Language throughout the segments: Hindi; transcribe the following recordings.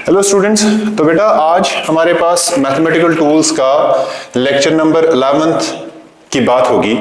हेलो स्टूडेंट्स, तो बेटा आज हमारे पास मैथमेटिकल टूल्स का लेक्चर नंबर 11th की बात होगी।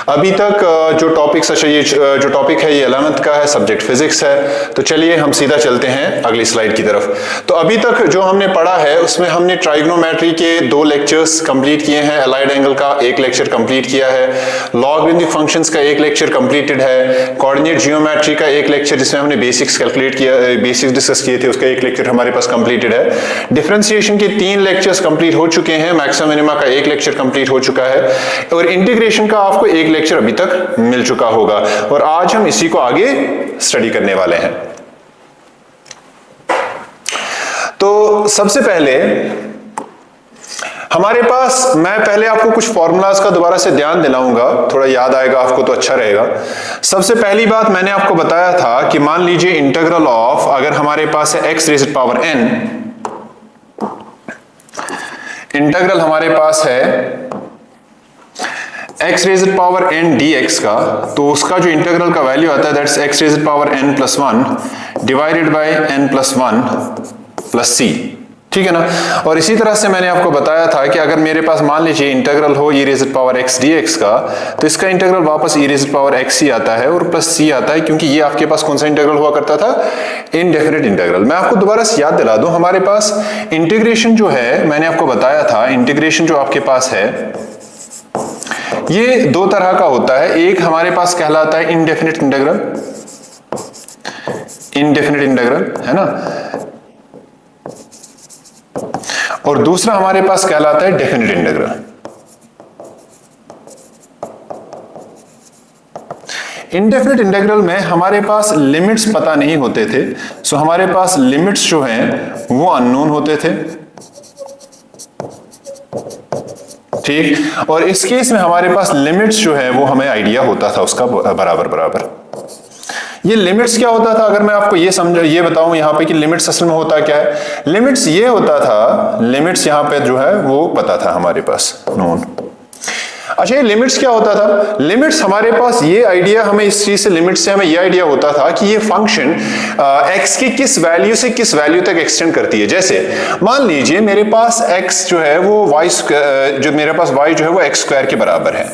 अभी तक जो टॉपिक्स ये जो टॉपिक है ये 11th का है, सब्जेक्ट फिजिक्स है। तो चलिए हम सीधा चलते हैं अगली स्लाइड की तरफ। तो अभी तक जो हमने पढ़ा है उसमें हमने ट्राइगोनोमेट्री के 2 लेक्चर्स कंप्लीट किए हैं, अलाइड एंगल का 1 लेक्चर कंप्लीट किया है, लॉगरिथमिक फंक्शंस का 1 लेक्चर कंप्लीटेड है, कोऑर्डिनेट जियोमेट्री का 1 लेक्चर जिसमें हमने बेसिक्स कैलकुलेट किया, बेसिक्स डिस्कस किए थे, उसका 1 लेक्चर हमारे पास कंप्लीटेड है। डिफरेंशिएशन के 3 लेक्चर्स कंप्लीट हो चुके हैं, मैक्सिमा मिनिमा का 1 लेक्चर कंप्लीट हो चुका है और इंटीग्रेशन का आपको 1 लेक्चर अभी तक मिल चुका होगा और आज हम इसी को आगे स्टडी करने वाले हैं। तो सबसे पहले हमारे पास, मैं पहले आपको कुछ फॉर्मूलाज का दोबारा से ध्यान दिलाऊंगा, थोड़ा याद आएगा आपको तो अच्छा रहेगा। सबसे पहली बात मैंने आपको बताया था कि मान लीजिए इंटीग्रल ऑफ, अगर हमारे पास है x rays power n, integral हमारे पास है x rays power n dx का, तो उसका जो इंटीग्रल का वैल्यू आता है that's x rays power n plus 1 divided by n plus 1 plus c, ठीक है ना। और इसी तरह से मैंने आपको बताया था कि अगर मेरे पास मान लीजिए इंटीग्रल हो e rays power x dx का, तो इसका इंटीग्रल वापस e रेज़ पावर x ही आता है और प्लस c आता है, क्योंकि ये आपके पास कौन सा इंटीग्रल हुआ करता था, इनडेफिनेट इंटीग्रल। मैं आपको दोबारा से याद दिला दूं, हमारे पास इंटीग्रेशन जो है, मैंने आपको बताया था इंटीग्रेशन जो आपके पास है ये 2 तरह का होता है। एक हमारे पास कहलाता है इनडेफिनेट इंटीग्रल, इनडेफिनेट इंटीग्रल है ना, और दूसरा हमारे पास कहलाता है डेफिनेट इंटीग्रल। इनडेफिनेट इंटीग्रल में हमारे पास लिमिट्स पता नहीं होते थे, सो हमारे पास लिमिट्स जो हैं वो अननोन होते थे, ठीक। और इस केस में हमारे पास लिमिट्स जो है वो हमें आइडिया होता था उसका बराबर बराबर। ये लिमिट्स क्या होता था, अगर मैं आपको ये बताऊं यहां पे कि लिमिट्स असल में होता क्या है, लिमिट्स ये होता था, लिमिट्स यहां पे जो है वो पता था हमारे पास नोन। अच्छा, ये लिमिट्स क्या होता था, लिमिट्स हमारे पास ये आइडिया, हमें इस चीज से लिमिट से हमें ये आइडिया होता था कि ये फंक्शन x की किस वैल्यू से किस वैल्यू तक एक्सटेंड करती है। जैसे मान लीजिए मेरे पास x जो है वो y जो मेरे पास y जो है वो x स्क्वायर के बराबर है।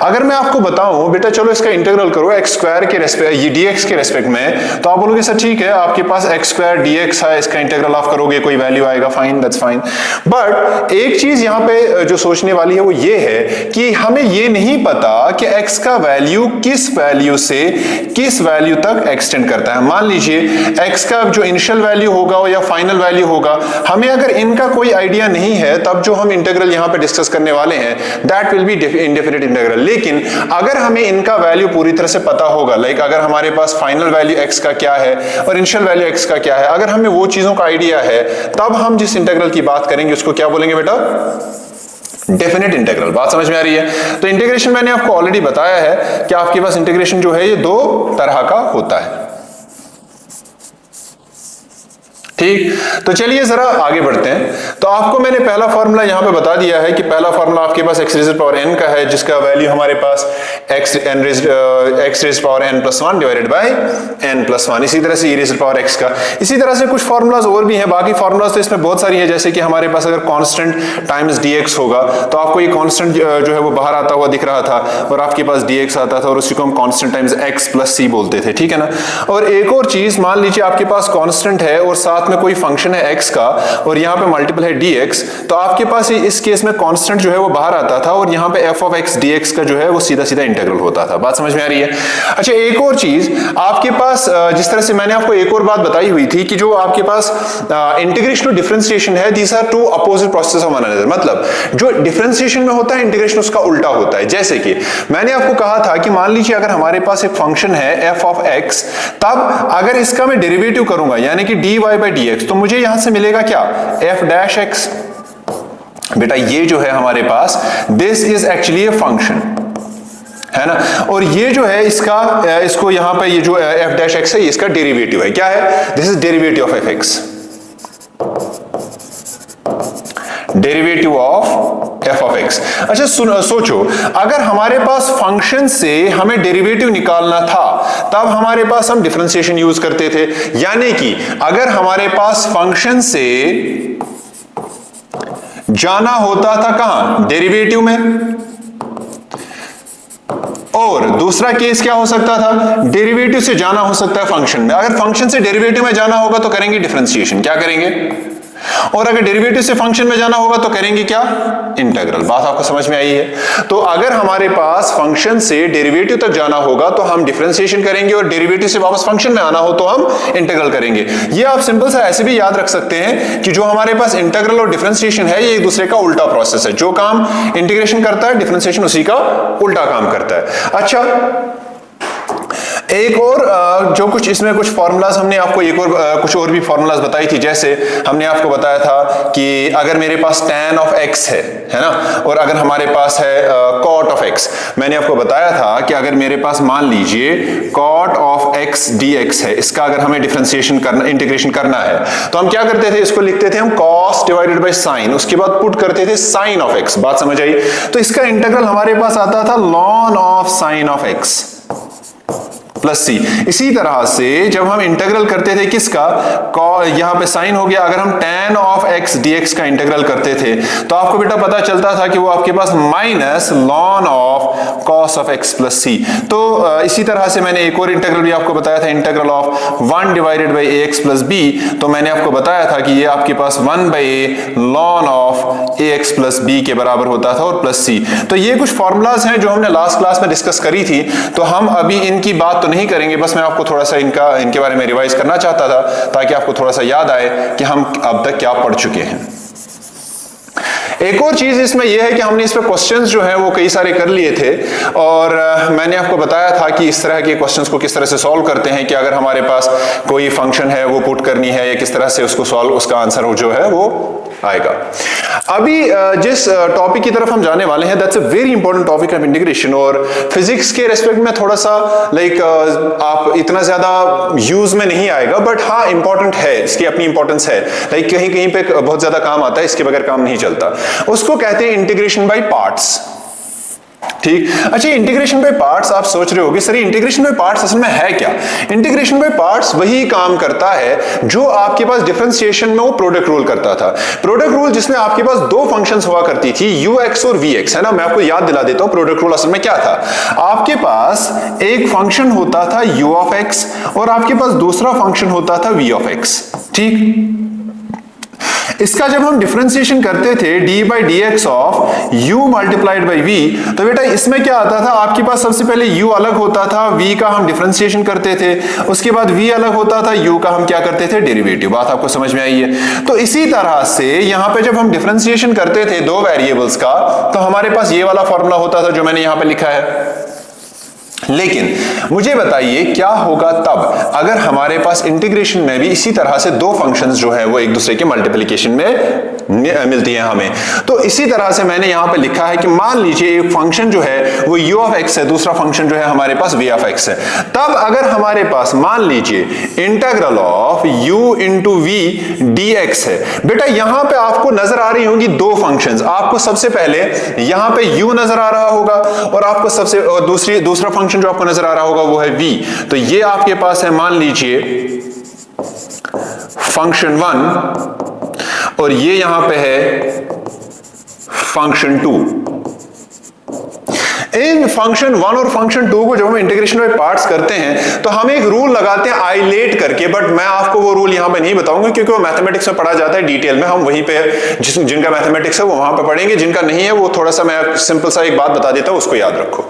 अगर मैं आपको बताऊं बेटा चलो इसका इंटीग्रल करो x स्क्वायर के रेस्पेक्ट, ये dx के रेस्पेक्ट में, तो आप बोलोगे सर ठीक है, आपके पास x स्क्वायर dx है, इसका इंटीग्रल आप करोगे कोई वैल्यू आएगा, फाइन, दैट्स फाइन। बट एक चीज यहां पे जो सोचने वाली है वो ये है कि हमें ये नहीं पता कि x का वैल्यू किस वैल्यू से किस वैल्यू तक एक्सटेंड करता है। मान लीजिए x का जो इनिशियल वैल्यू होगा या फाइनल वैल्यू होगा, हमें अगर इनका कोई आइडिया नहीं है, तब जो हम इंटीग्रल यहां पे डिस्कस करने वाले हैं that will B indefinite integral. लेकिन अगर हमें इनका वैल्यू पूरी तरह से पता होगा, लाइक अगर हमारे पास फाइनल वैल्यू x का क्या है और इनिशियल वैल्यू x का क्या है, अगर हमें वो चीजों का आइडिया है, तब हम जिस इंटीग्रल की बात करेंगे उसको क्या बोलेंगे बेटा, डेफिनेट इंटीग्रल। बात समझ में आ रही है। तो इंटीग्रेशन मैंने आपको ऑलरेडी बताया है कि आपके पास इंटीग्रेशन जो है ये 2 तरह का होता है, ठीक। तो चलिए जरा आगे बढ़ते हैं। तो आपको मैंने पहला फॉर्मूला यहां पे बता दिया है कि पहला फॉर्मूला आपके पास x रेज़ पावर n का है, जिसका वैल्यू हमारे पास x rays power n plus 1 divided by n plus 1। इसी तरह से e रेज़ पावर x का, इसी तरह से कुछ फॉर्मूलाज और भी हैं, बाकी फॉर्मूलाज तो इसमें बहुत सारी है। जैसे कि हमारे पास अगर कांस्टेंट टाइम्स dx होगा तो आपको ये कांस्टेंट जो है वो बाहर आता हुआ दिख रहा था और आपके पास dx आता था और उसी को हम constant times x plus c बोलते थे, ठीक है ना। और एक और चीज, मान लीजिए आपके पास कांस्टेंट है और साथ में कोई फंक्शन है x का और यहाँ पे मल्टीपल है dx, तो आपके पास इस केस में कांस्टेंट जो है वो बाहर आता था और यहाँ पे f ऑफ x dx का जो है वो सीधा सीधा इंटीग्रल होता था। बात समझ में आ रही है। अच्छा, एक और चीज आपके पास, जिस तरह से मैंने आपको एक और बात बताई हुई थी कि जो आपके पास इंटीग्रेशन और डिफरेंशिएशन है, these are 2 opposite process of one another. मतलब जो डिफरेंशिएशन में होता है, इंटीग्रेशन उसका उल्टा होता है। जैसे कि मैंने आपको कहा था कि मान लीजिए अगर हमारे पास एक फंक्शन है f ऑफ x, तब अगर इसका मैं डेरिवेटिव करूंगा यानी कि dy बाई dx, तो मुझे यहां से मिलेगा क्या, f डैश x। बेटा ये जो है हमारे पास, this is actually a function, है ना, और ये जो है इसको यहां पे ये जो f डैश x है, ये इसका डेरिवेटिव है। क्या है, this is derivative of fx, derivative of F of x. अच्छा सोचो, अगर हमारे पास फंक्शन से हमें डेरिवेटिव निकालना था तब हमारे पास हम डिफरेंशिएशन यूज करते थे, यानी कि अगर हमारे पास फंक्शन से जाना होता था कहां, डेरिवेटिव में, और दूसरा केस क्या हो सकता था, डेरिवेटिव से जाना हो सकता है फंक्शन में। अगर फंक्शन से डेरिवेटिव में जाना होगा तो करेंगे डिफरेंशिएशन, क्या करेंगे, और अगर डेरिवेटिव से फंक्शन में जाना होगा तो करेंगे क्या, इंटीग्रल। बात आपको समझ में आई है। तो अगर हमारे पास फंक्शन से डेरिवेटिव तक जाना होगा तो हम डिफरेंशिएशन करेंगे, और डेरिवेटिव से वापस फंक्शन में आना हो तो हम इंटीग्रल करेंगे। ये आप सिंपल सा ऐसे भी याद रख सकते हैं कि जो हमारे पास इंटीग्रल और डिफरेंशिएशन है ये एक दूसरे का उल्टा प्रोसेस है। जो काम इंटीग्रेशन करता है डिफरेंशिएशन उसी का उल्टा काम करता है। अच्छा, एक और जो कुछ इसमें कुछ फॉर्मूलाज हमने आपको एक और कुछ और भी फॉर्मूलाज बताई थी। जैसे हमने आपको बताया था कि अगर मेरे पास tan ऑफ x है ना, और अगर हमारे पास है cot ऑफ x, मैंने आपको बताया था कि अगर मेरे पास मान लीजिए cot ऑफ x dx है, इसका अगर हमें डिफरेंशिएशन करना, इंटीग्रेशन करना है तो हम क्या करते थे, इसको लिखते थे हम cos डिवाइडेड बाय sin, उसके बाद पुट करते थे sin ऑफ x। बात समझ आई। तो इसका इंटीग्रल हमारे पास आता था ln of sin of x plus c. इसी तरह से जब हम इंटीग्रल करते थे किसका, यहां पे साइन हो गया, अगर हम tan ऑफ x dx का इंटीग्रल करते थे तो आपको बेटा पता चलता था कि वो आपके पास minus ln of cos of x plus c. तो इसी तरह से मैंने एक और इंटीग्रल भी आपको बताया था, integral of 1 divided by ax plus b। तो मैंने आपको बताया था कि ये आपके पास 1 by ln of ax plus b के बराबर होता था, और प्लस सी। तो ये कुछ फॉर्मूलाज हैं जो हमने लास्ट क्लास में डिस्कस करी थी, तो हम अभी इनकी बात तो नहीं करेंगे, बस मैं आपको थोड़ा सा इनके बारे में रिवाइज करना चाहता था ताकि आपको थोड़ा सा याद आए कि हम अब तक क्या पढ़ चुके हैं। एक और चीज इसमें यह है कि हमने इस पे क्वेश्चंस जो हैं वो कई सारे कर लिए थे, और मैंने आपको बताया था कि इस तरह के क्वेश्चंस को किस तरह से सॉल्व करते हैं, कि अगर हमारे पास कोई फंक्शन है वो पुट करनी है या किस तरह से उसको सॉल्व, उसका आंसर जो है वो आएगा। अभी जिस टॉपिक की तरफ हम जाने वाले हैं that's a very important topic of integration, और फिजिक्स के रेस्पेक्ट में थोड़ा सा आप इतना ज्यादा यूज में नहीं आएगा, बट हाँ इंपॉर्टेंट है, इसकी अपनी इंपॉर्टेंस है। कहीं कहीं पे बहुत ज्यादा काम आता है, इसके बगैर काम नहीं चलता। उसको कहते हैं इंटीग्रेशन बाय पार्ट्स। ठीक। अच्छा, इंटीग्रेशन बाय पार्ट्स आप सोच रहे होगे सर इंटीग्रेशन बाय पार्ट्स असल में है क्या। इंटीग्रेशन बाय पार्ट्स वही काम करता है जो आपके पास डिफरेंशिएशन में वो प्रोडक्ट रूल करता था। प्रोडक्ट रूल जिसमें आपके पास दो फंक्शंस हुआ करती थी, ux और vx, है ना। मैं आपको याद दिला देता हूं प्रोडक्ट रूल असल में क्या था। आपके पास एक फंक्शन होता था u ऑफ x और आपके पास दूसरा फंक्शन होता था v ऑफ x। ठीक। इसका जब हम डिफरेंशिएशन करते थे d by D x of u multiplied by v, तो बेटा इसमें क्या आता था, आपके पास सबसे पहले u अलग होता था, v का हम डिफरेंशिएशन करते थे, उसके बाद v अलग होता था, u का हम क्या करते थे, डेरिवेटिव। बात आपको समझ में आई है। तो इसी तरह से यहां पे जब हम डिफरेंशिएशन करते थे दो वेरिएबल्स का, तो हमारे पास ये वाला फॉर्मूला होता था जो मैंने यहां पे लिखा है। लेकिन मुझे बताइए क्या होगा तब अगर हमारे पास इंटीग्रेशन में भी इसी तरह से दो फंक्शंस जो है वो एक दूसरे के मल्टीप्लिकेशन में मिलती है हमें। तो इसी तरह से मैंने यहां पे लिखा है कि मान लीजिए एक फंक्शन जो है वो u ऑफ x है, दूसरा फंक्शन जो है हमारे पास v ऑफ x है। तब अगर हमारे पास मान लीजिए integral of u into v dx है, बेटा यहां पे आपको नजर आ रही होंगी दो फंक्शंस। आपको सबसे पहले यहां पे u नजर आ रहा होगा और आपको सबसे दूसरा फंक्शन जो आपको नजर आ रहा होगा वो है v। तो ये आपके पास है मान लीजिए फंक्शन 1 और ये यहां पे है फंक्शन 2। इन फंक्शन 1 और फंक्शन 2 को जब हम इंटीग्रेशन बाय पार्ट्स करते हैं तो हम एक रूल लगाते हैं आइलेट करके, बट मैं आपको वो रूल यहां पे नहीं बताऊंगा क्योंकि वो मैथमेटिक्स में पढ़ा जाता है डिटेल में। हम वहीं पे जिनका मैथमेटिक्स है वो वहां पे पढ़ेंगे, जिनका नहीं है वो थोड़ा सा मैं सिंपल सा एक बात बता देता हूं, उसको याद रखो।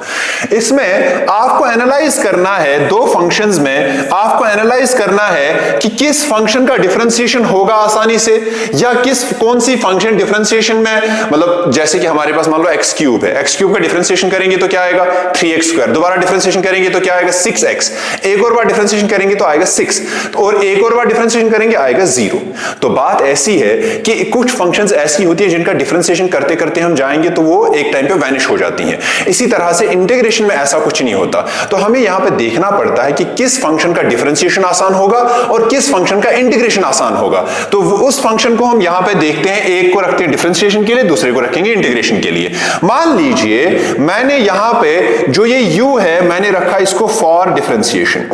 इसमें आपको एनालाइज करना है दो फंक्शंस में, आपको एनालाइज करना है कि किस फंक्शन का डिफरेंशिएशन होगा आसानी से, या कौन सी फंक्शन डिफरेंशिएशन में, मतलब जैसे कि हमारे पास मान लो x क्यूब है, x क्यूब का डिफरेंशिएशन करेंगे करेंगे तो क्या आएगा 3x², दोबारा डिफरेंशिएशन करेंगे तो क्या आएगा 6x, एक और बार डिफरेंशिएशन करेंगे तो आएगा 6, और एक और बार डिफरेंशिएशन करेंगे आएगा 0। तो बात ऐसी है कि कुछ फंक्शंस ऐसी होती है जिनका डिफरेंशिएशन करते करते हम जाएंगे तो वो एक टाइम पे वैनिश हो जाती हैं। इसी तरह से इंटीग्रेशन में ऐसा कुछ नहीं होता। तो हमें यहां पे देखना पड़ता है कि किस फंक्शन का डिफरेंशिएशन आसान होगा और किस फंक्शन का इंटीग्रेशन आसान होगा। तो उस फंक्शन को हम यहां पे देखते हैं, एक को रखते हैं डिफरेंशिएशन के लिए, दूसरे को रखेंगे इंटीग्रेशन के लिए। मान लीजिए मैंने यहां पे जो ये u है मैंने रखा इसको फॉर डिफरेंशिएशन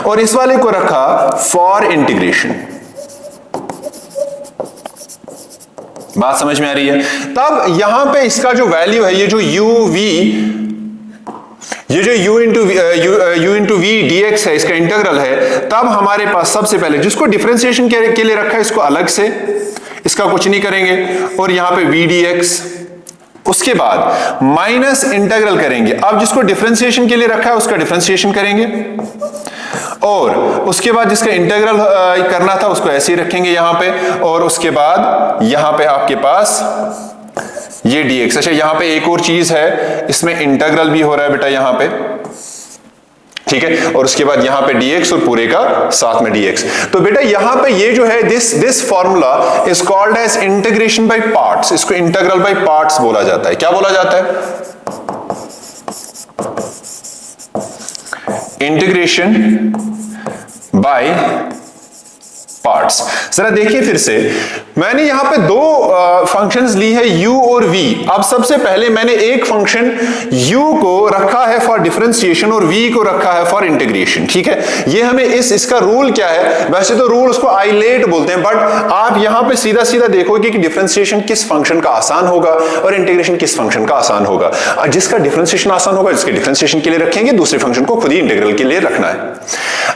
और इस वाले को रखा फॉर इंटीग्रेशन। बात समझ में आ रही है? तब यहां पे इसका जो वैल्यू है, ये जो ये जो u इंटू v dx है, इसका इंटीग्रल है, तब हमारे पास सबसे पहले जिसको डिफरेंशिएशन के लिए रखा है इसको अलग से, इसका कुछ नहीं करेंगे, और यहां पे v dx, उसके बाद माइनस इंटीग्रल करेंगे। अब जिसको डिफरेंशिएशन के लिए रखा है उसका डिफरेंशिएशन करेंगे, और उसके बाद जिसका इंटीग्रल करना था उसको ऐसे ही रखेंगे यहां पे, और उसके बाद यहां पे आपके पास ये dx। अच्छा, यहां पे एक और चीज है, इसमें इंटीग्रल भी हो रहा है बेटा यहां पे, ठीक है, और उसके बाद यहां पे dx और पूरे का साथ में dx। तो बेटा यहां पे ये जो है this formula is called as integration by parts. इसको इंटीग्रल बाय पार्ट्स बोला जाता है। क्या बोला जाता है? Integration by parts. जरा देखिए फिर से, मैंने यहां पे दो फंक्शंस ली है u और v। अब सबसे पहले मैंने एक फंक्शन u को रखा है फॉर डिफरेंशिएशन और v को रखा है फॉर इंटीग्रेशन, ठीक है। ये हमें इसका रूल क्या है? वैसे तो रूल उसको आइलेट बोलते हैं, बट आप यहां पे सीधा सीधा देखोगे कि डिफरेंशिएशन किस फंक्शन का आसान होगा और इंटीग्रेशन किस फंक्शन का आसान होगा। जिसका डिफरेंशिएशन आसान होगा जिसके डिफरेंशिएशन के लिए रखेंगे, दूसरे फंक्शन को खुद ही इंटीग्रल के लिए रखना है।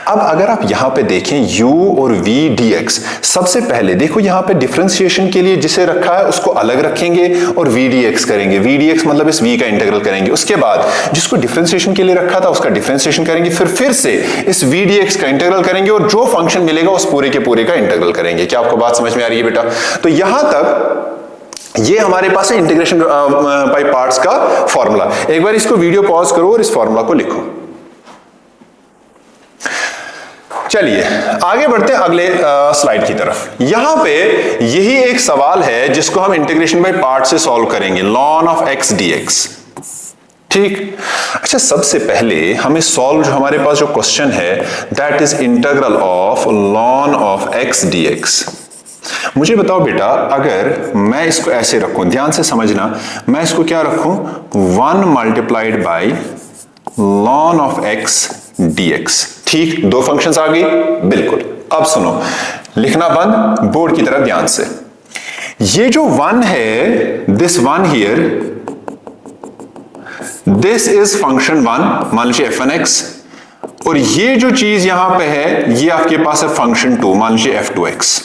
अब अगर आप यहां पे देखें u और v dx, सबसे पहले देखो यहां पे डिफरेंशिएशन के लिए जिसे रखा है उसको अलग रखेंगे और v dx करेंगे। v dx मतलब इस v का इंटीग्रल करेंगे। उसके बाद जिसको डिफरेंशिएशन के लिए रखा था उसका डिफरेंशिएशन करेंगे, फिर से इस v dx का इंटीग्रल करेंगे और जो फंक्शन मिलेगा उस पूरे के पूरे का इंटीग्रल करेंगे। क्या आपको बात समझ में आ रही है बेटा? तो यहां तक ये हमारे पास है इंटीग्रेशन बाय पार्ट्स का फॉर्मूला। एक बार इसको वीडियो पॉज करो और इस फॉर्मूला को लिखो। चलिए आगे बढ़ते हैं अगले स्लाइड की तरफ। यहां पे यही एक सवाल है जिसको हम इंटीग्रेशन बाय पार्ट से सॉल्व करेंगे, ln of x dx, ठीक। अच्छा, सबसे पहले हमें सॉल्व, जो हमारे पास जो क्वेश्चन है that is integral of ln of x dx। मुझे बताओ बेटा, अगर मैं इसको ऐसे रखूं, ध्यान से समझना, मैं इसको क्या रखूं 1 multiplied by ln of x dx, ठीक। दो फंक्शंस आ गई, बिल्कुल। अब सुनो, लिखना बंद, बोर्ड की तरफ ध्यान से। ये जो 1 है, this 1 here, this is function 1, मान लीजिए f1x, और ये जो चीज यहां पे है ये आपके पास है फंक्शन 2, मान लीजिए f2x।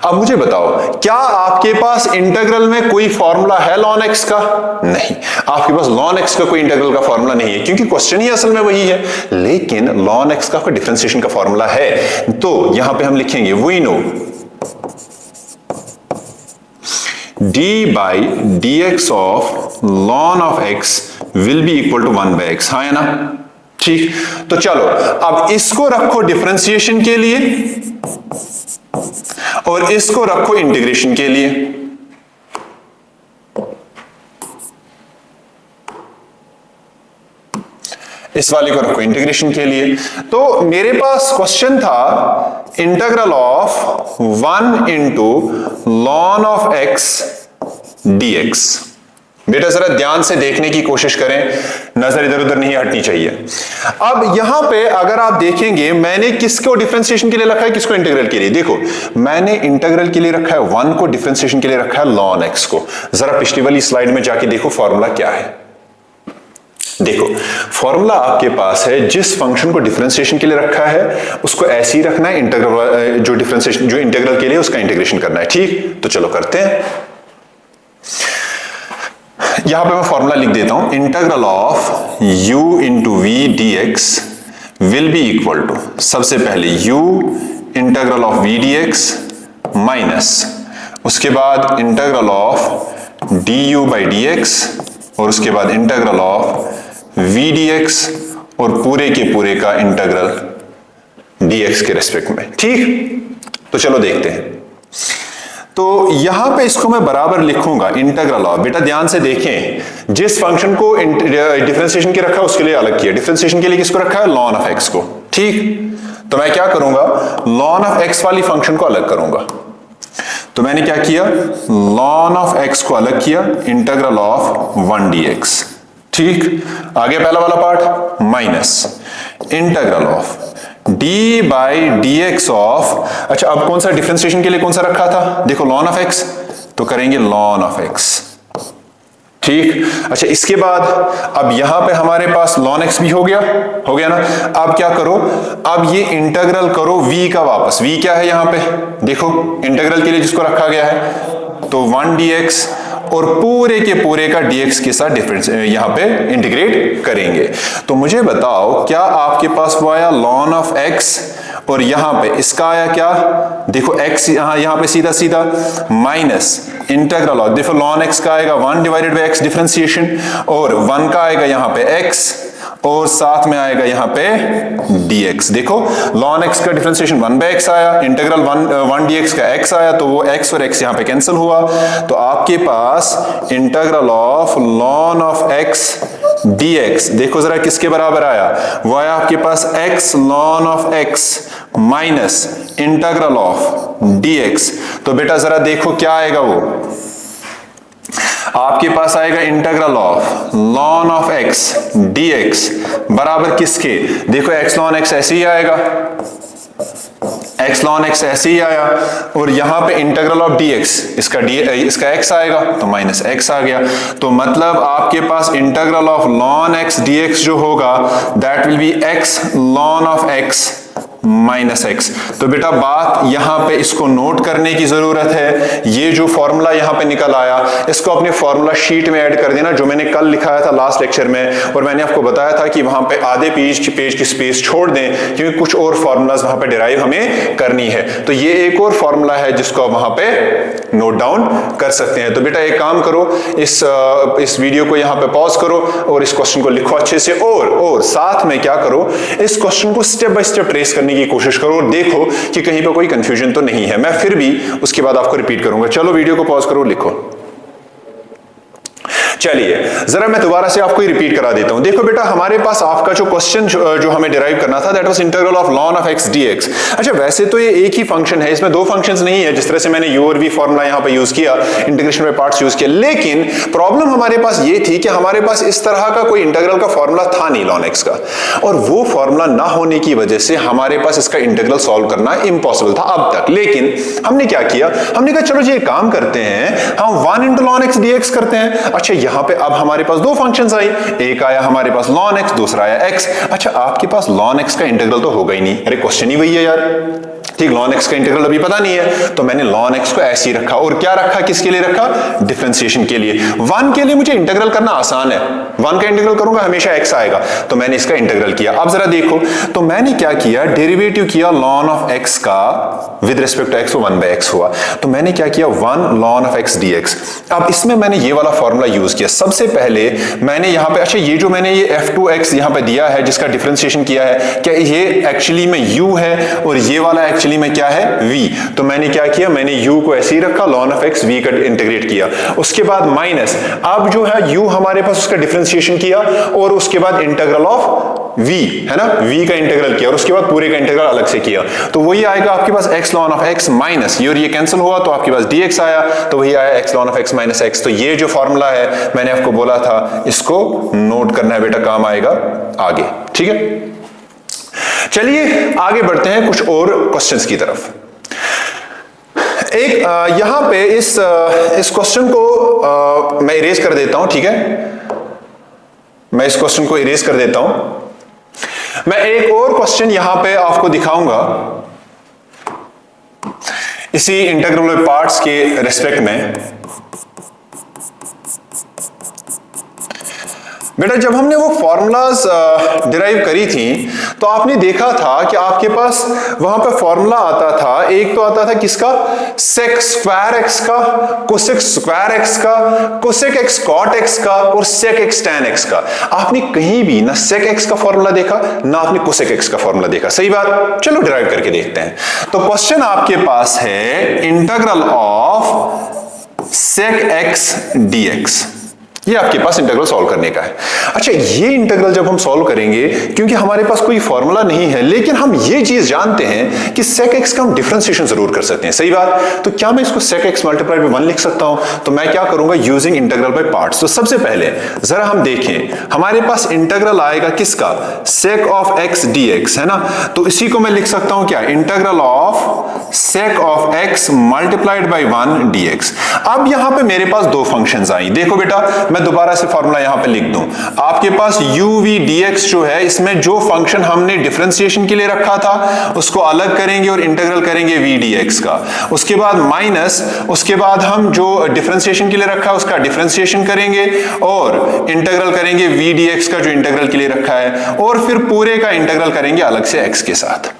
अब मुझे बताओ, क्या आपके पास इंटीग्रल में कोई फॉर्मूला है ln x का? नहीं, आपके पास ln x का कोई इंटीग्रल का फॉर्मूला नहीं है, क्योंकि क्वेश्चन ही असल में वही है। लेकिन ln x का कोई डिफरेंशिएशन का फॉर्मूला है, तो यहां पे हम लिखेंगे we know d by dx of ln of x will be equal to 1 by x, हाँ है ना? ठीक। तो चलो अब इसको रखो डिफरेंशिएशन के लिए और इसको रखो इंटीग्रेशन के लिए। इस वाले को रखो इंटीग्रेशन के लिए। तो मेरे पास क्वेश्चन था integral of 1 into ln of x dx। बेटा जरा ध्यान से देखने की कोशिश करें, नजर इधर उधर नहीं हटनी चाहिए। अब यहां पे अगर आप देखेंगे, मैंने किसको डिफरेंशिएशन के लिए रखा है, किसको इंटीग्रल के लिए? देखो, मैंने इंटीग्रल के लिए रखा है 1 को, डिफरेंशिएशन के लिए रखा है ln x को। जरा पिछली वाली स्लाइड में जाके देखो फॉर्मूला क्या है। देखो, फॉर्मूला आपके पास है, जिस फंक्शन को डिफरेंशिएशन के लिए रखा है उसको ऐसे ही रखना है, इंटीग्रल जो डिफरेंशिएशन जो इंटीग्रल के लिए उसका इंटीग्रेशन करना है, ठीक। तो चलो करते हैं। यहां पे मैं फॉर्मूला लिख देता हूं, integral of u into V dx will be equal to, सबसे पहले u integral of v dx minus, उसके बाद integral of du by dx और उसके बाद इंटीग्रल ऑफ v dx और पूरे के पूरे का इंटीग्रल dx के रेस्पेक्ट में। ठीक, तो चलो देखते हैं। तो यहां पे इसको मैं बराबर लिखूंगा इंटीग्रल ऑफ, बेटा ध्यान से देखें, जिस फंक्शन को डिफरेंशिएशन के रखा है उसके लिए अलग किया, डिफरेंशिएशन के लिए किसको रखा है, ln ऑफ x को। ठीक, तो मैं क्या करूंगा, ln ऑफ x वाली फंक्शन को अलग करूंगा। तो मैंने क्या किया, ln ऑफ x को अलग किया, इंटीग्रल ऑफ 1 dx। ठीक, आगे पहला वाला part minus integral of d by dx of, अच्छा अब कौन सा डिफरेंशिएशन के लिए कौन सा रखा था, देखो ln ऑफ x, तो करेंगे ln ऑफ x। ठीक, अच्छा इसके बाद अब यहां पे हमारे पास ln x भी हो गया ना। अब क्या करो, अब ये इंटीग्रल करो v का वापस, v क्या है यहां पे, देखो इंटीग्रल के लिए जिसको रखा गया है, तो 1 dx और पूरे के पूरे का dx के साथ डिफरेंस यहां पे इंटीग्रेट करेंगे। तो मुझे बताओ क्या आपके पास वो आया ln ऑफ x और यहां पे इसका आया क्या, देखो x यहां पे सीधा सीधा माइनस इंटीग्रल ऑफ, देखो ln x का आएगा 1 डिवाइडेड बाई x डिफरेंशिएशन और 1 का आएगा यहां पे x और साथ में आएगा यहां पे dx। देखो ln x का डिफरेंशिएशन 1 बाई x आया, इंटीग्रल 1 dx का x आया, तो वो x और x यहां पे कैंसिल हुआ, तो आपके पास integral of ln of x dx, देखो जरा किसके बराबर आया, वो आया आपके पास x ln of x minus integral of dx। तो बेटा जरा देखो क्या आएगा, वो आपके पास आएगा integral of ln of x dx बराबर किसके, देखो x ln x ऐसे ही आएगा, x ln x ऐसे ही आया और यहां पे इंटीग्रल ऑफ dx, इसका x आएगा तो माइनस x आ गया। तो मतलब आपके पास integral of ln x dx जो होगा that will be x ln of x minus x. तो बेटा बात यहां पे इसको नोट करने की जरूरत है, ये जो फॉर्मूला यहां पे निकल आया इसको अपने फॉर्मूला शीट में ऐड कर देना, जो मैंने कल लिखाया था लास्ट लेक्चर में, और मैंने आपको बताया था कि वहां पे आधे पेज की स्पेस छोड़ दें क्योंकि कुछ और फॉर्मूलाज वहां पे डिराइव हमें करनी है। तो ये एक और फॉर्मूला है जिसको आप वहां पे नोट डाउन कर सकते हैं। तो बेटा एक काम करो, इस वीडियो को यहां पे पॉज करो और इस क्वेश्चन को लिखो अच्छे से, और साथ में क्या करो, इस क्वेश्चन को स्टेप बाय स्टेप ट्रेस करने की कोशिश करो और देखो कि कहीं पर कोई कंफ्यूजन तो नहीं है। मैं फिर भी उसके बाद आपको रिपीट करूंगा। चलो वीडियो को पॉज करो, लिखो। चलिए जरा मैं दोबारा से आपको रिपीट करा देता हूं। देखो बेटा हमारे पास आपका जो क्वेश्चन जो हमें डिराइव करना था that was integral of ln of x dx। अच्छा वैसे तो ये एक ही फंक्शन है, इसमें दो फंक्शंस नहीं है, जिस तरह से मैंने u और v फॉर्मूला यहां पे यूज किया, इंटीग्रेशन बाय पार्ट्स यूज किया, लेकिन प्रॉब्लम हमारे पास ये थी कि हमारे पास इस तरह का कोई इंटीग्रल का फॉर्मूला था नहीं ln x का, और वो फॉर्मूला ना होने की वजह से हमारे पास इसका इंटीग्रल सॉल्व करना इम्पॉसिबल था अब तक। लेकिन हमने क्या किया, हमने कहा चलो जी काम करते हैं, हम 1 into ln x dx करते हैं। अच्छा यहां पे अब हमारे पास दो फंक्शंस आई, एक आया हमारे पास ln x, दूसरा आया x। अच्छा आपके पास ln x का इंटीग्रल तो होगा ही नहीं, अरे क्वेश्चन ही वही है यार, ठीक, ln x का इंटीग्रल अभी पता नहीं है, तो मैंने ln x को ऐसे ही रखा, और क्या रखा, किसके लिए रखा, डिफरेंशिएशन के लिए। 1 के लिए मुझे इंटीग्रल करना आसान है, 1 का इंटीग्रल करूंगा हमेशा x आएगा, तो मैंने इसका इंटीग्रल किया। अब जरा देखो, तो मैंने क्या किया, डेरिवेटिव किया ln ऑफ x का विद रिस्पेक्ट टू x, वो 1 बाय x हुआ, तो मैंने क्या किया 1 ln ऑफ x dx। अब इसमें मैंने ये वाला फॉर्मूला यूज किया। सबसे पहले मैंने यहां पे, अच्छा ये जो मैंने ये f2x यहां पे दिया है जिसका डिफरेंशिएशन किया है, क्या ये एक्चुअली में u है और ये वाला एक्चुअली में क्या है v, तो मैंने क्या किया, मैंने u को ऐसे ही रखा, ln ऑफ x v का इंटीग्रेट किया, उसके बाद माइनस, अब जो है u हमारे पास उसका डिफरेंशिएशन किया और उसके बाद इंटीग्रल ऑफ v है ना, v का इंटीग्रल किया और उसके बाद पूरे का इंटीग्रल अलग से किया, तो वही आएगा आपके पास x ln of x minus ये और ये कैंसिल हुआ तो आपके पास dx आया, तो वही आया x ln of x minus x। तो ये जो फॉर्मूला है मैंने आपको बोला था इसको नोट करना है बेटा, काम आएगा आगे, ठीक है। चलिए आगे बढ़ते हैं कुछ और क्वेश्चंस की तरफ। एक यहां पे इस क्वेश्चन को मैं इरेज कर देता हूं, ठीक है, मैं इस क्वेश्चन को इरेज कर देता हूं। मैं एक और क्वेश्चन यहां पे आपको दिखाऊंगा इसी इंटीग्रल बाय पार्ट्स के रेस्पेक्ट में। बेटा जब हमने वो फॉर्मूलाज डिराइव करी थी तो आपने देखा था कि आपके पास वहां पे फॉर्मूला आता था, एक तो आता था किसका, सेक स्क्वायर एक्स का, कोसेक स्क्वायर एक्स का, कोसेक एक्स कॉट एक्स का और सेक एक्स टैन एक्स का। आपने कहीं भी ना सेक एक्स का फॉर्मूला देखा ना आपने कोसेक एक्स का फॉर्मूला देखा। सही बात, चलो डिराइव करके देखते हैं। तो क्वेश्चन आपके पास है integral of sec X DX, ये आपके पास इंटीग्रल सॉल्व करने का है। अच्छा, ये इंटीग्रल जब हम सॉल्व करेंगे, क्योंकि हमारे पास कोई फॉर्मूला नहीं है, लेकिन हम ये चीज जानते हैं कि sec x का हम डिफरेंशिएशन जरूर कर सकते हैं। सही बात, तो क्या मैं इसको sec x मल्टीप्लाइड बाय 1 लिख सकता हूं? तो मैं क्या करूंगा, यूजिंग इंटीग्रल बाय पार्ट्स। तो सबसे पहले जरा हम देखें, हमारे पास इंटीग्रल आएगा किसका, sec ऑफ x dx, है ना। तो इसी को मैं लिख सकता हूं क्या, integral of sec of x multiplied by 1 dx। अब यहां पे मेरे पास दो फंक्शंस आई, देखो बेटा मैं दोबारा से फॉर्मूला यहां पे लिख दूं। आपके पास u v dx जो है, इसमें जो फंक्शन हमने डिफरेंशिएशन के लिए रखा था उसको अलग करेंगे और इंटीग्रल करेंगे v dx का। उसके बाद माइनस, उसके बाद हम जो डिफरेंशिएशन के लिए रखा है उसका डिफरेंशिएशन करेंगे और इंटीग्रल करेंगे v dx का जो इंटीग्रल के लिए रखा है, और फिर पूरे का इंटीग्रल करेंगे अलग से x के साथ।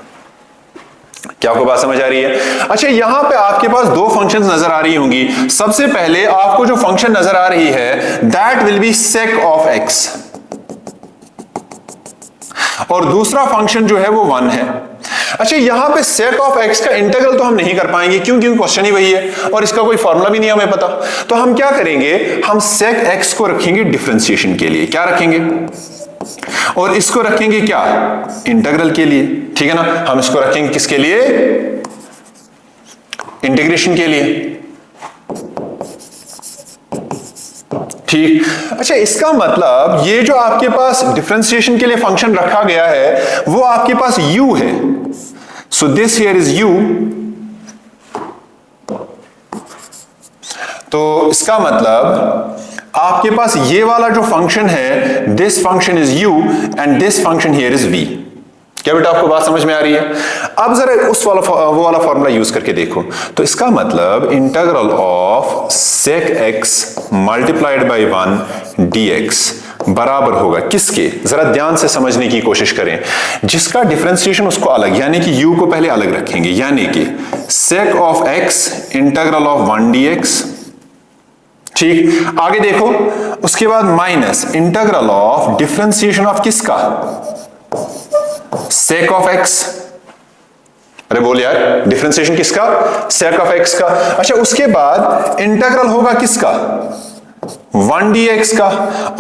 क्या आपको बात समझ आ रही है? अच्छा, यहां पे आपके पास दो फंक्शंस नजर आ रही होंगी। सबसे पहले आपको जो फंक्शन नजर आ रही है that will B sec of x, और दूसरा फंक्शन जो है वो 1 है। अच्छा, यहां पे sec ऑफ x का इंटीग्रल तो हम नहीं कर पाएंगे, क्यों? क्योंकि क्वेश्चन ही वही है और इसका कोई फॉर्मूला भी नहीं हमें पता। तो हम क्या करेंगे, हम sec x को रखेंगे डिफरेंशिएशन के लिए, क्या रखेंगे, और इसको रखेंगे क्या, इंटीग्रल के लिए। ठीक है ना, हम इसको रखेंगे किसके लिए, इंटीग्रेशन के लिए। ठीक, अच्छा, इसका मतलब ये जो आपके पास डिफरेंशिएशन के लिए फंक्शन रखा गया है वो आपके पास u है। So this here is u। तो इसका मतलब आपके पास ये वाला जो फंक्शन है, this function is u and this function here is v। क्या बेटा आपको बात समझ में आ रही है? अब जरा वो वाला फॉर्मूला यूज करके देखो। तो इसका मतलब integral of sec x multiplied by 1 dx बराबर होगा किसके, जरा ध्यान से समझने की कोशिश करें। जिसका डिफरेंशिएशन उसको अलग, यानी कि u को पहले अलग रखेंगे, यानी कि sec of x integral of 1 dx। ठीक, आगे देखो, उसके बाद minus integral of differentiation of किसका, sec ऑफ x। अरे बोल यार, डिफरेंशिएशन किसका, sec ऑफ x का। अच्छा, उसके बाद इंटीग्रल होगा किसका, 1 dx का,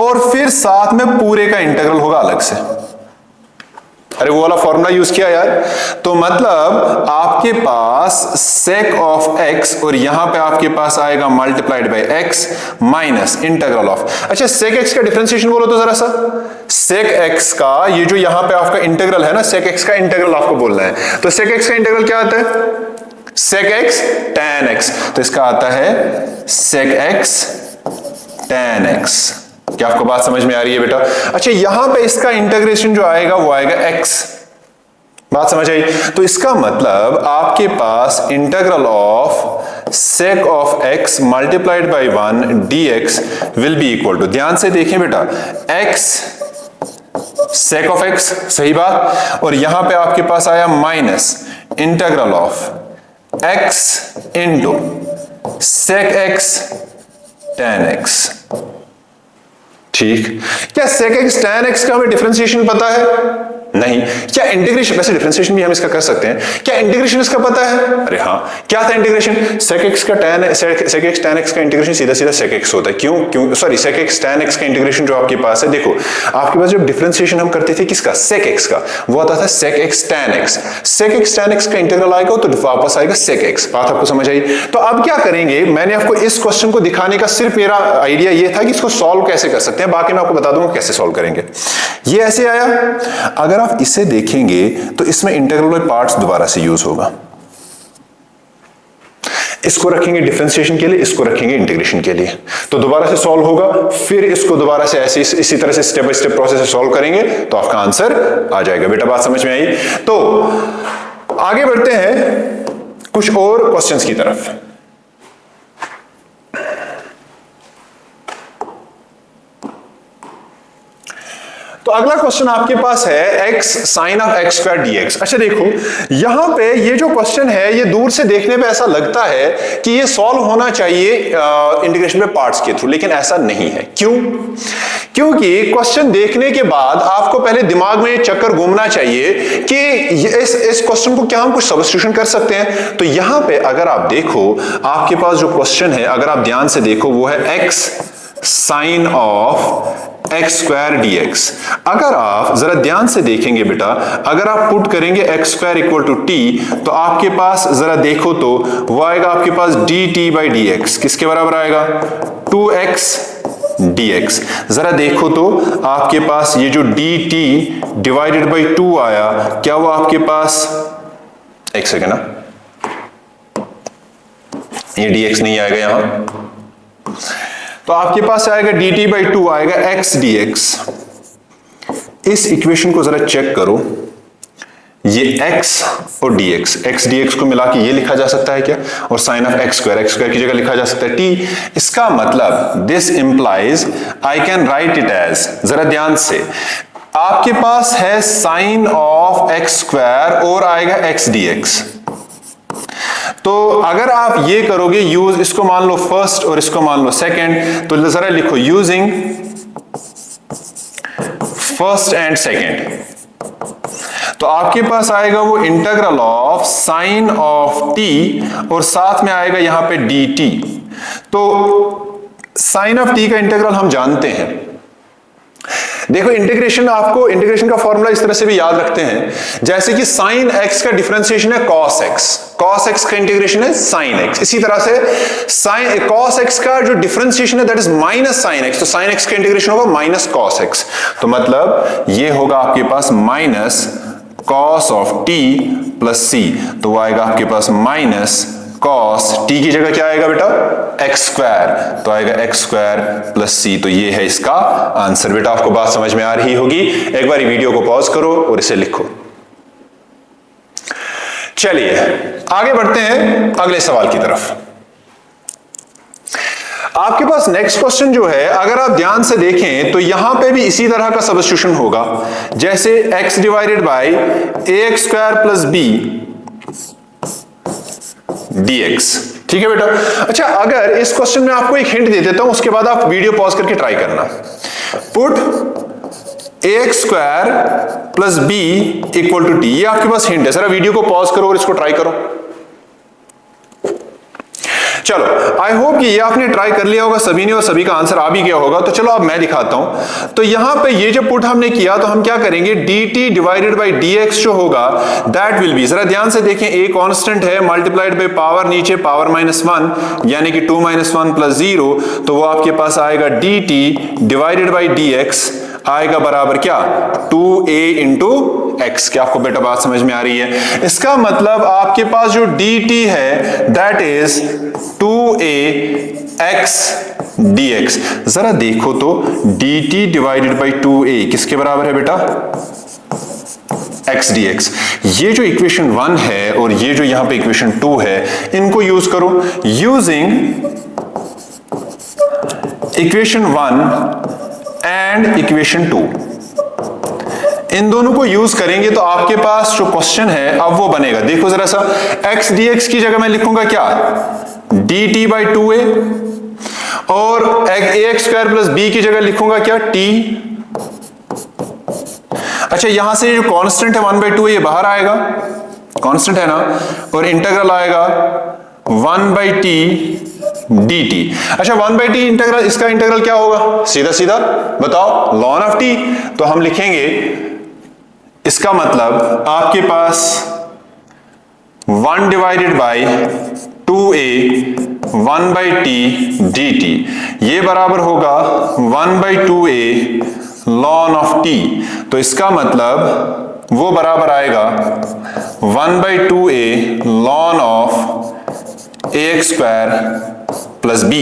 और फिर साथ में पूरे का इंटीग्रल होगा अलग से। अरे वो वाला फॉर्मूला यूज किया यार। तो मतलब आपके पास sec ऑफ x और यहां पे आपके पास आएगा multiplied by x minus integral of, अच्छा sec x का डिफरेंशिएशन बोलो तो जरा सा। sec x का ये जो यहां पे आपका इंटीग्रल है ना, sec x का इंटीग्रल आपको बोलना है। तो sec x का इंटीग्रल क्या आता है, sec x tan x। तो इसका आता है sec x tan x। क्या आपको बात समझ में आ रही है बेटा? अच्छा, यहां पे इसका इंटीग्रेशन जो आएगा वो आएगा x। बात समझ आई? तो इसका मतलब आपके पास integral of sec of x multiplied by 1 dx will be equal to, ध्यान से देखें बेटा, x sec ऑफ x, सही बात, और यहां पे आपके पास आया minus integral of x into sec x tan x। ठीक, क्या sec x tan x का हमें डिफरेंशिएशन पता है? नहीं। क्या इंटीग्रेशन, वैसे डिफरेंशिएशन भी हम इसका कर सकते हैं, क्या इंटीग्रेशन इसका पता है? अरे हाँ, क्या था इंटीग्रेशन, sec x का sec x tan x का इंटीग्रेशन सीधा सीधा sec x होता है। क्यों sorry, sec x tan x का इंटीग्रेशन जो आपके पास है, देखो आपके पास जब डिफरेंशिएशन हम करते थे किसका, sec x का, वो आता था sec x tan x। sec x tan x का इंटीग्रल आएगा तो वापस आएगा sec x। बात आपको समझ आई? तो अब क्या करेंगे, मैंने आपको इस क्वेश्चन को दिखाने का सिर्फ मेरा आइडिया ये था कि इसको सॉल्व कैसे कर सकते हैं, बाकी मैं आपको बता दूंगा कैसे सॉल्व करेंगे। ये ऐसे आया, अगर आप इसे देखेंगे तो इसमें इंटीग्रल बाय पार्ट्स दोबारा से यूज होगा। इसको रखेंगे डिफरेंशिएशन के लिए, इसको रखेंगे इंटीग्रेशन के लिए, तो दोबारा से सॉल्व होगा। फिर इसको दोबारा से ऐसे इसी तरह से स्टेप बाय स्टेप प्रोसेस से सॉल्व करेंगे तो आपका आंसर आ जाएगा। बेटा बात समझ में आई? तो आगे बढ़ते हैं कुछ और क्वेश्चंस की तरफ। तो अगला क्वेश्चन आपके पास है x sine of x square dx। अच्छा देखो यहां पे ये जो क्वेश्चन है ये दूर से देखने पे ऐसा लगता है कि ये सॉल्व होना चाहिए इंटीग्रेशन में पार्ट्स के थ्रू, लेकिन ऐसा नहीं है। क्यों? क्योंकि क्वेश्चन देखने के बाद आपको पहले दिमाग में चक्कर घूमना चाहिए कि इस क्वेश्चन को क्या हम कुछ सब्स्टिट्यूशन कर सकते हैं। तो यहां पे अगर आप देखो आपके पास जो क्वेश्चन है, अगर आप ध्यान से देखो, वो है x sine of x square dx। अगर आप जरा ध्यान से देखेंगे बेटा, अगर आप पुट करेंगे x square equal to t, तो आपके पास जरा देखो तो वो आएगा आपके पास dt बाई dx। किसके बराबर आएगा? 2x dx। जरा देखो तो आपके पास ये जो dt डिवाइडेड बाई 2 आया, क्या वो आपके पास, एक सेकेंड ना, ये dx नहीं आएगा यहां, तो आपके पास आएगा dt बाई 2 आएगा x dx। इस इक्वेशन को जरा चेक करो, ये x और x dx को मिला के ये लिखा जा सकता है क्या? और साइन ऑफ x स्क्वायर की जगह लिखा जा सकता है t। इसका मतलब this implies I can write it as, जरा ध्यान से, आपके पास है साइन ऑफ x स्क्वायर और आएगा x dx। तो अगर आप ये करोगे यूज, इसको मान लो फर्स्ट और इसको मान लो सेकंड, तो जरा लिखो यूजिंग फर्स्ट एंड सेकंड, तो आपके पास आएगा वो integral of sine of t और साथ में आएगा यहां पे dt। तो साइन ऑफ t का इंटीग्रल हम जानते हैं। देखो इंटीग्रेशन, आपको इंटीग्रेशन का फॉर्मूला इस तरह से भी याद रखते हैं, जैसे कि साइन x का डिफरेंशिएशन है cos x, cos x का इंटीग्रेशन है sin x। इसी तरह से साइन cos x का जो डिफरेंशिएशन है that is minus sin x, तो sin x का इंटीग्रेशन होगा माइनस cos x। तो मतलब ये होगा आपके पास minus cos of t plus c, तो वो आएगा आपके पास माइनस cos t की जगह क्या आएगा बेटा? x स्क्वायर, तो आएगा x स्क्वायर प्लस c। तो ये है इसका आंसर। बेटा आपको बात समझ में आ रही होगी। एक बार वीडियो को पॉज करो और इसे लिखो। चलिए आगे बढ़ते हैं अगले सवाल की तरफ। आपके पास नेक्स्ट क्वेश्चन जो है, अगर आप ध्यान से देखें तो यहां पे भी इसी तरह का सब्स्टिट्यूशन होगा, जैसे x divided by ax square plus b dx। ठीक है बेटा। अच्छा अगर इस क्वेश्चन में आपको एक हिंट दे देता हूं, उसके बाद आप वीडियो पॉज करके ट्राई करना। Put ax square plus b equal to t, ये आपके पास हिंट है। जरा वीडियो को पॉज करो और इसको ट्राई करो। चलो आई होप कि ये आपने ट्राई कर लिया होगा सभी ने और सभी का आंसर आ भी गया होगा। तो चलो अब मैं दिखाता हूं। तो यहां पे ये जो पुट हमने किया, तो हम क्या करेंगे, dt डिवाइडेड बाई dx जो होगा दैट विल बी, जरा ध्यान से देखें, a कांस्टेंट है मल्टीप्लाइड बाई पावर नीचे पावर माइनस 1 यानी कि 2 माइनस 1 प्लस 0, तो वो आपके पास आएगा dt डिवाइडेड बाई dx आएगा बराबर क्या, 2a इंटू x। क्या आपको बेटा बात समझ में आ रही है? इसका मतलब आपके पास जो dt है that is 2a x dx। जरा देखो तो dt डिवाइडेड बाई 2a किसके बराबर है बेटा? x dx। ये जो इक्वेशन 1 है और ये जो यहां पे इक्वेशन 2 है, इनको यूज करो। यूजिंग इक्वेशन 1 एंड इक्वेशन 2, इन दोनों को यूज करेंगे तो आपके पास जो क्वेश्चन है अब वो बनेगा। देखो जरा सा, x dx की जगह मैं लिखूंगा क्या, dt बाई 2a, और ax स्क्वायर प्लस b की जगह लिखूंगा क्या, t। अच्छा यहां से जो कांस्टेंट है 1/2 ये बाहर आएगा, कांस्टेंट है ना, और इंटीग्रल आएगा 1/t dt। अच्छा 1/t इंटीग्रल, इसका इंटीग्रल क्या होगा, सीधा सीधा बताओ, ln ऑफ t। तो हम लिखेंगे, इसका मतलब आपके पास 1 divided by 2a 1/t dt, ये बराबर होगा 1/2a ln ऑफ t। तो इसका मतलब वो बराबर आएगा 1/2a ln of ax square plus b।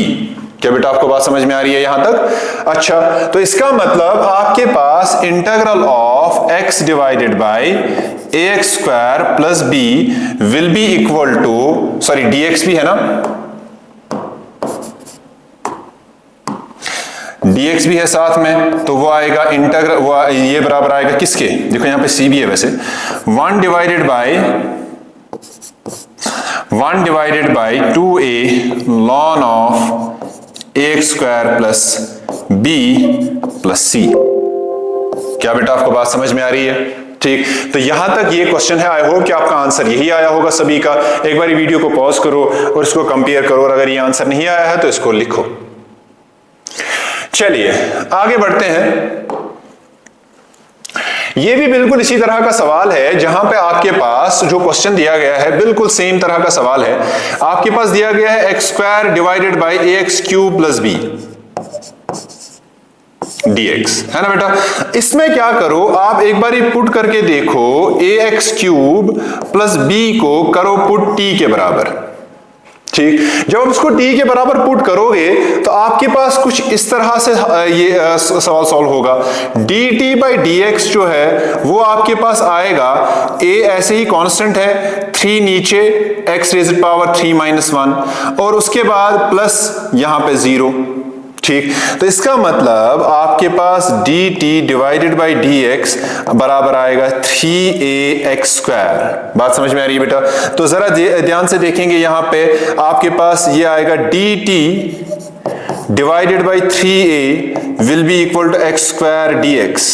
क्या बेटा आपको बात समझ में आ रही है यहां तक? अच्छा तो इसका मतलब आपके पास integral of x divided by ax square plus b will be equal to, sorry dx भी है ना, dx भी है साथ में, तो वो आएगा इंटीग्रल, वो ये बराबर आएगा किसके, देखो यहाँ पे c भी है वैसे, 1 divided by 2a ln of ax square plus b plus c। क्या बेटा आपको बात समझ में आ रही है? ठीक, तो यहां तक ये क्वेश्चन है। आई होप कि आपका आंसर यही आया होगा सभी का। एक बार वीडियो को पॉज करो और इसको कंपेयर करो, और अगर ये आंसर नहीं आया है तो इसको लिखो। चलिए आगे बढ़ते हैं। ये भी बिल्कुल इसी तरह का सवाल है, जहां पे आपके पास जो क्वेश्चन दिया गया है बिल्कुल सेम तरह का सवाल है। आपके पास दिया गया है x square divided by ax cube plus b dx, है ना बेटा। इसमें क्या करो, आप एक बार पुट करके देखो, ax क्यूब प्लस b को करो पुट t के बराबर। ठीक, जब आप इसको t के बराबर पुट करोगे तो आपके पास कुछ इस तरह से ये सवाल सॉल्व होगा। dt बाई dx जो है वो आपके पास आएगा, a ऐसे ही कांस्टेंट है, 3 नीचे x रेज़ पावर 3 माइनस 1 और उसके बाद प्लस यहां पे 0। ठीक, तो इसका मतलब आपके पास dt डिवाइडेड बाई dx बराबर आएगा 3ax स्क्वायर। बात समझ में आ रही है बेटा? तो जरा ध्यान से देखेंगे, यहां पे आपके पास ये आएगा dt divided by 3a will be equal to x square dx।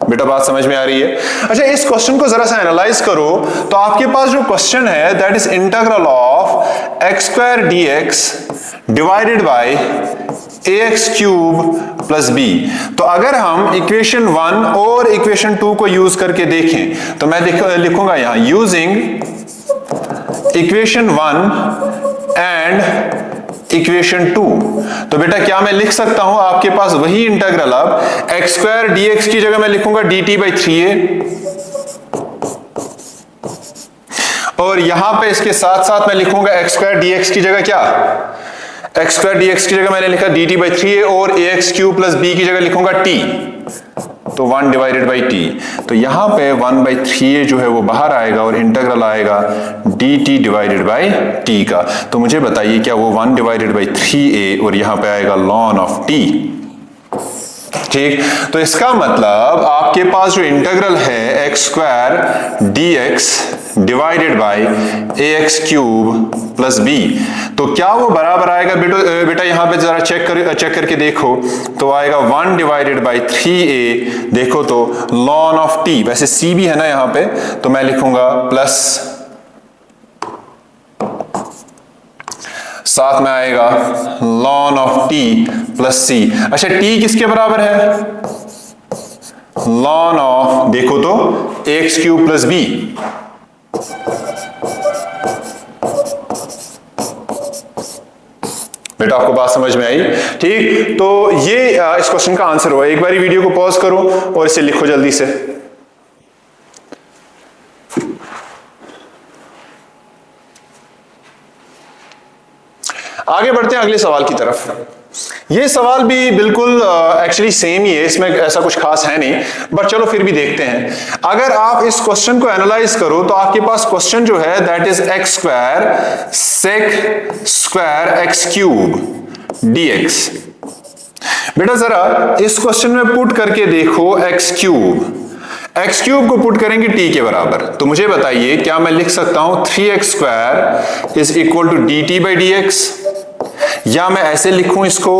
बेटा बात समझ में आ रही है? अच्छा, इस क्वेश्चन को जरा सा एनालाइज करो तो आपके पास जो क्वेश्चन है that is integral of x square dx divided by ax cube plus b। तो अगर हम इक्वेशन 1 और इक्वेशन 2 को यूज करके देखें तो मैं लिखूंगा यहां यूजिंग इक्वेशन 1 एंड इक्वेशन 2। तो बेटा क्या मैं लिख सकता हूं आपके पास वही इंटीग्रल, अब x स्क्वायर dx की जगह मैं लिखूंगा dt बाई 3a, और यहां पे इसके साथ साथ मैं लिखूंगा x स्क्वायर dx की जगह क्या, x स्क्वायर dx की जगह मैंने लिखा dt बाई 3a, और ax क्यूब प्लस b की जगह लिखूंगा t, तो 1 डिवाइडेड बाई t। तो यहां पे 1 बाई 3a जो है वो बाहर आएगा और इंटीग्रल आएगा dt डिवाइडेड बाई t का। तो मुझे बताइए क्या वो 1 डिवाइडेड बाई 3a और यहां पे आएगा ln ऑफ t। ठीक, तो इसका मतलब आपके पास जो इंटीग्रल है x square dx divided by ax cube plus b, तो क्या वो बराबर आएगा बेटा यहां पे जरा चेक करके देखो, तो आएगा 1 डिवाइडेड बाई 3a, देखो तो ln ऑफ t, वैसे c भी है ना यहां पे, तो मैं लिखूंगा प्लस, साथ में आएगा ln of t plus c। अच्छा, t किसके बराबर है, ln ऑफ, देखो तो ax क्यूब प्लस b। बेटा आपको बात समझ में आई? ठीक, तो ये इस क्वेश्चन का आंसर हुआ। एक बार वीडियो को पॉज करो और इसे लिखो जल्दी से। आगे बढ़ते हैं अगले सवाल की तरफ। ये सवाल भी बिल्कुल एक्चुअली सेम ही है, इसमें ऐसा कुछ खास है नहीं, बट चलो फिर भी देखते हैं। अगर आप इस क्वेश्चन को एनालाइज करो तो आपके पास क्वेश्चन जो है that is X square sec square X cube dx। बेटा जरा इस क्वेश्चन में पुट करके देखो एक्स क्यूब को पुट करेंगे t के बराबर, तो मुझे बताइए क्या मैं लिख सकता हूं 3x square is equal to dt by dx, या मैं ऐसे लिखूं इसको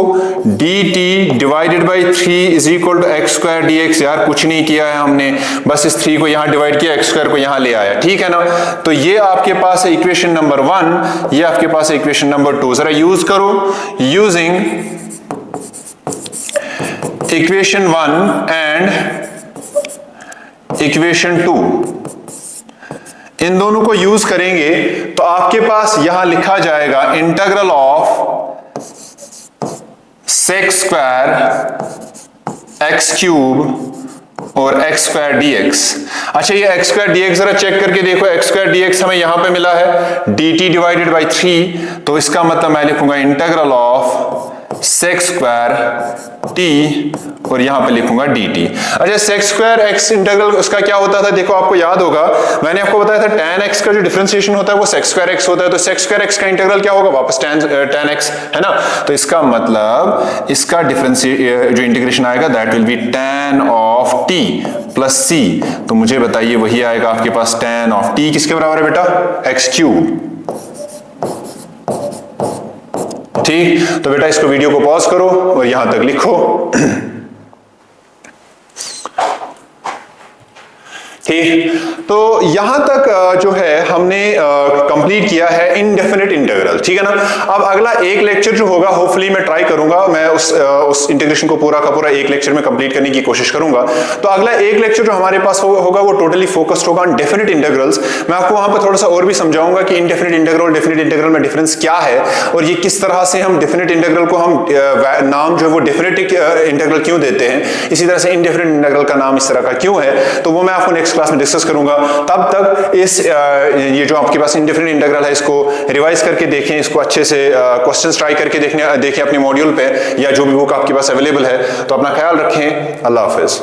dt divided by 3 is equal to X square dx। यार कुछ नहीं किया है हमने, बस इस 3 को यहां डिवाइड किया, एक्स स्क्वायर को यहां ले आया, ठीक है ना। तो ये आपके पास है इक्वेशन नंबर 1, ये आपके पास है इक्वेशन नंबर 2। जरा यूज करो, यूजिंग इक्वेशन 1 एंड इक्वेशन 2, इन दोनों को यूज करेंगे तो आपके पास यहां लिखा जाएगा integral of sec square X cube और एक्स स्क्वायर dx। अच्छा, ये एक्स स्क्वायर dx जरा चेक करके देखो, एक्स स्क्वायर dx हमें यहां पे मिला है dt डिवाइडेड बाई 3, तो इसका मतलब मैं लिखूंगा integral of sec square T और यहां पे लिखूंगा dt। अच्छा सेक स्क्वायर एक्स इंटीग्रल उसका क्या होता था, देखो आपको याद होगा मैंने आपको बताया था tan x का जो डिफरेंशिएशन होता है वो सेक स्क्वायर x होता है, तो सेक स्क्वायर x का इंटीग्रल क्या होगा, वापस tan x है ना। तो इसका मतलब इसका डिफरेंशिएट जो इंटीग्रेशन आएगा that will B tan of t plus c। तो मुझे बताइए वही आएगा आपके पास tan ऑफ t किसके बराबर है बेटा, x क्यूब। ठीक, तो बेटा इसको वीडियो को पॉज करो और यहां तक लिखो। ठीक, तो यहां तक जो है हमने कंप्लीट किया है इनडेफिनिट इंटीग्रल, ठीक है ना। अब अगला एक लेक्चर जो होगा होपफुली मैं ट्राई करूंगा, मैं उस इंटीग्रेशन को पूरा का पूरा एक लेक्चर में कंप्लीट करने की कोशिश करूंगा। तो अगला एक लेक्चर जो हमारे पास होगा वो टोटली फोकस्ड होगा ऑन डेफिनिट इंटीग्रल्स। मैं आपको वहां पर थोड़ा सा और भी समझाऊंगा कि इनडेफिनिट इंटीग्रल डेफिनिट इंटीग्रल में डिफरेंस क्या है और ये किस तरह से हम डेफिनिट इंटीग्रल को हम नाम जो है वो डेफिनिट इंटीग्रल क्यों देते हैं, इसी तरह से इनडेफिनिट इंटीग्रल का नाम इस तरह का क्यों है, तो वो मैं आपको नेक्स्ट क्लास में डिस्कस करूंगा। तब तक इस ये जो आपके पास इनडेफिनिट इंटीग्रल है इसको रिवाइज करके देखें, इसको अच्छे से क्वेश्चंस ट्राई करके देखें अपने मॉड्यूल पे या जो भी बुक आपके पास अवेलेबल है। तो अपना ख्याल रखें, अल्लाह हाफिज।